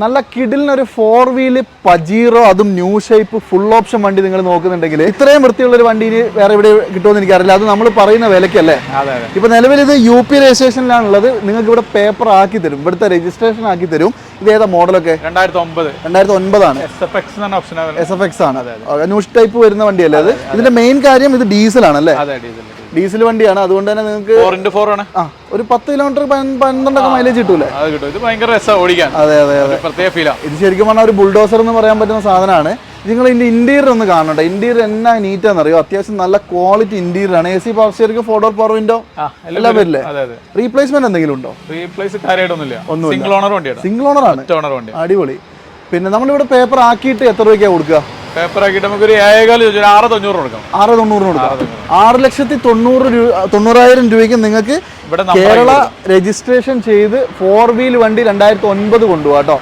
നല്ല കിടിലിനൊരു 4 wheel Pajero, അതും new shape full option വണ്ടി നിങ്ങൾ നോക്കുന്നുണ്ടെങ്കിൽ ഇത്രയും വൃത്തിയുള്ള ഒരു വണ്ടി വേറെ എവിടെ കിട്ടുമെന്ന് എനിക്കറിയില്ല. അത് നമ്മൾ പറയുന്ന വിലക്കല്ലേ. ഇപ്പൊ നിലവിൽ ഇത് UP രജിസ്ട്രേഷനിലാണുള്ളത്. നിങ്ങൾക്ക് ഇവിടെ പേപ്പർ ആക്കി തരും, ഇവിടുത്തെ രജിസ്ട്രേഷൻ ആക്കി തരും. ഇത് ഏതാ മോഡലൊക്കെ? 2009 ആണ്. SFX ആണ്. ന്യൂ ടൈപ്പ് വരുന്ന വണ്ടിയല്ലേ അത്? ഇതിന്റെ മെയിൻ കാര്യം ഇത് ഡീസൽ ആണല്ലേ? ഡീസൽ വണ്ടിയാണ്. അതുകൊണ്ട് തന്നെ നിങ്ങൾക്ക് ഒരു 10 കിലോമീറ്റർ 12 മൈലേജ് കിട്ടൂലേ? അതെ അതെ അതെ. ഇത് ശരിക്കും പറഞ്ഞാൽ ഒരു ബുൾഡോസർ എന്ന് പറയാൻ പറ്റുന്ന സാധനമാണ്. നിങ്ങൾ ഇതിന്റെ ഇന്റീരിയർ ഒന്ന് കാണണ്ട. ഇന്റീരിയർ എന്നാ നീറ്റാന്നറിയോ? അത്യാവശ്യം നല്ല ക്വാളിറ്റി ഇന്റീരിയർ ആണ്. AC power steering, 4 door power window എല്ലാം വരില്ലേ? റീപ്ലേസ്മെന്റ് എന്തെങ്കിലും ഉണ്ടോ? സിംഗിൾ ഓണർ ആണ്. അടിപൊളി. പിന്നെ നമ്മളിവിടെ പേപ്പർ ആക്കിയിട്ട് എത്ര രൂപയ്ക്കാണ് കൊടുക്കുക? പേപ്പർ ആക്കിയിട്ട് നമുക്കൊരു 6,900 കൊടുക്കാം. 6,90,000 രൂപയ്ക്ക് നിങ്ങൾക്ക് കേരള രജിസ്ട്രേഷൻ ചെയ്ത് 4 വീൽ വണ്ടി 2009 കൊണ്ടുപോകാം കേട്ടോ.